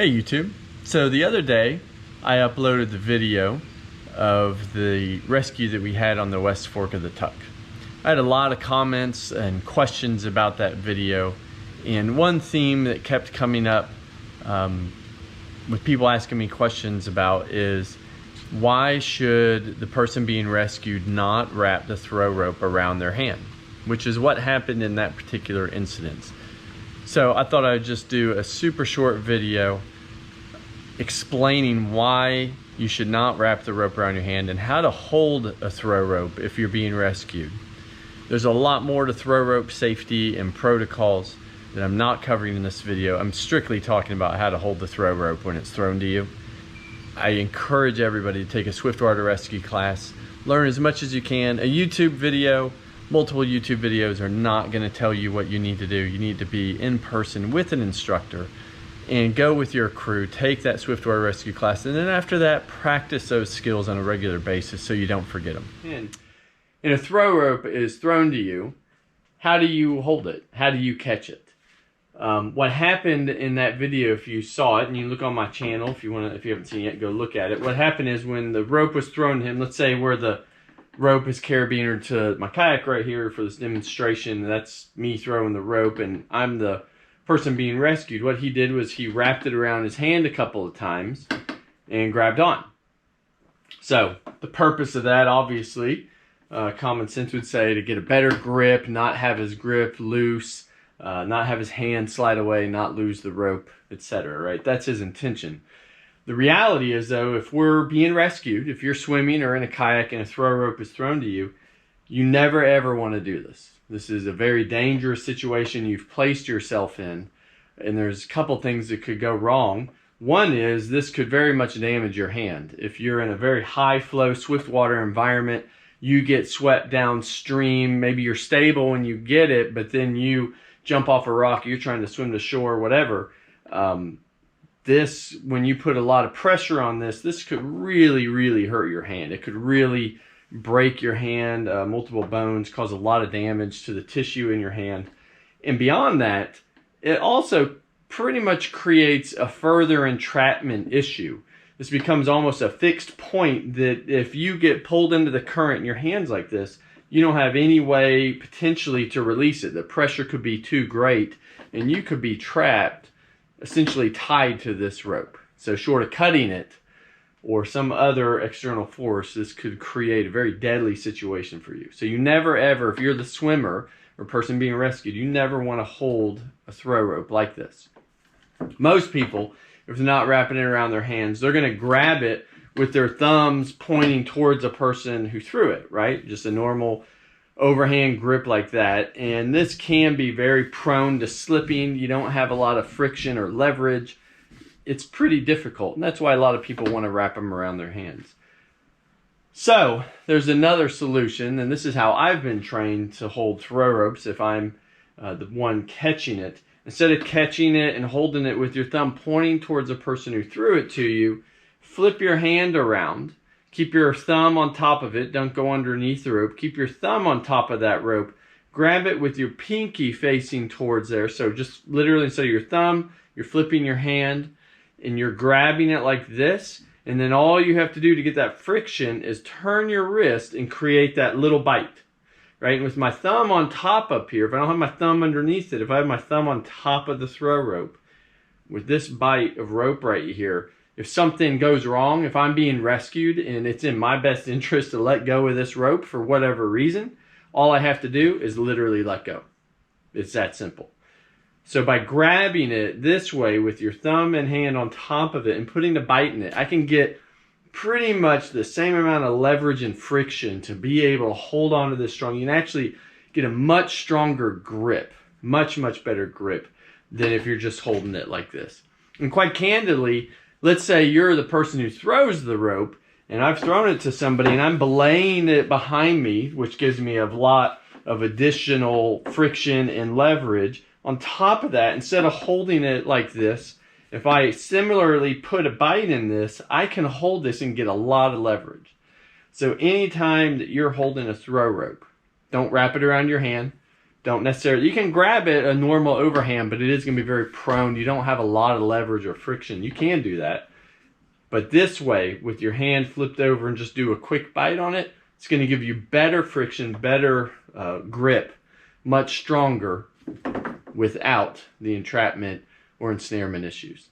Hey YouTube. So the other day I uploaded the video of the rescue that we had on the West Fork of the Tuck. I had a lot of comments and questions about that video, and one theme that kept coming up with people asking me questions about is why should the person being rescued not wrap the throw rope around their hand, which is what happened in that particular incident. So I thought I'd just do a super short video explaining why you should not wrap the rope around your hand and how to hold a throw rope if you're being rescued. There's a lot more to throw rope safety and protocols that I'm not covering in this video. I'm strictly talking about how to hold the throw rope when it's thrown to you. I encourage everybody to take a swiftwater rescue class, learn as much as you can. A YouTube video, multiple YouTube videos are not going to tell you what you need to do. You need to be in person with an instructor and go with your crew, take that swiftwater rescue class, and then after that, practice those skills on a regular basis so you don't forget them. And a throw rope is thrown to you. How do you hold it? How do you catch it? What happened in that video, if you saw it, and you look on my channel, if you haven't seen it yet, go look at it. What happened is when the rope was thrown to him, let's say where the rope is carabiner to my kayak right here for this demonstration, that's me throwing the rope and I'm the person being rescued. What he did was he wrapped it around his hand a couple of times and grabbed on. So the purpose of that, obviously, common sense would say to get a better grip, not have his grip loose, not have his hand slide away, not lose the rope, etc. Right? That's his intention. The reality is, though, if we're being rescued, if you're swimming or in a kayak and a throw rope is thrown to you, you never ever want to do this. This is a very dangerous situation you've placed yourself in, and there's a couple things that could go wrong. One is this could very much damage your hand. If you're in a very high flow, swift water environment, you get swept downstream, maybe you're stable when you get it, but then you jump off a rock, you're trying to swim to shore, whatever. When you put a lot of pressure on this could really, really hurt your hand. It could really break your hand, multiple bones, cause a lot of damage to the tissue in your hand. And beyond that, it also pretty much creates a further entrapment issue. This becomes almost a fixed point that if you get pulled into the current in your hands like this, you don't have any way potentially to release it. The pressure could be too great and you could be trapped, essentially tied to this rope. So short of cutting it or some other external force, this could create a very deadly situation for you. So you never ever, if you're the swimmer or person being rescued, you never want to hold a throw rope like this. Most people, if they're not wrapping it around their hands, they're going to grab it with their thumbs pointing towards a person who threw it, right? Just a normal overhand grip like that. And this can be very prone to slipping. You don't have a lot of friction or leverage. It's pretty difficult, and that's why a lot of people want to wrap them around their hands. So there's another solution, and this is how I've been trained to hold throw ropes if I'm the one catching it. Instead of catching it and holding it with your thumb pointing towards the person who threw it to you, flip your hand around. Keep your thumb on top of it. Don't go underneath the rope. Keep your thumb on top of that rope. Grab it with your pinky facing towards there. So just literally instead of your thumb, you're flipping your hand and you're grabbing it like this. And then all you have to do to get that friction is turn your wrist and create that little bite. Right? And with my thumb on top up here, if I don't have my thumb underneath it, if I have my thumb on top of the throw rope, with this bite of rope right here, if something goes wrong, if I'm being rescued and it's in my best interest to let go of this rope for whatever reason, all I have to do is literally let go. It's that simple. So by grabbing it this way with your thumb and hand on top of it and putting the bite in it, I can get pretty much the same amount of leverage and friction to be able to hold on to this strong. You can actually get a much stronger grip, much, much better grip than if you're just holding it like this. And quite candidly, let's say you're the person who throws the rope and I've thrown it to somebody and I'm belaying it behind me, which gives me a lot of additional friction and leverage. On top of that, instead of holding it like this, if I similarly put a bite in this, I can hold this and get a lot of leverage. So anytime that you're holding a throw rope, don't wrap it around your hand. don't necessarily, you can grab it a normal overhand, but it is going to be very prone. You don't have a lot of leverage or friction. You can do that. But this way, with your hand flipped over and just do a quick bite on it, it's going to give you better friction, better grip, much stronger without the entrapment or ensnarement issues.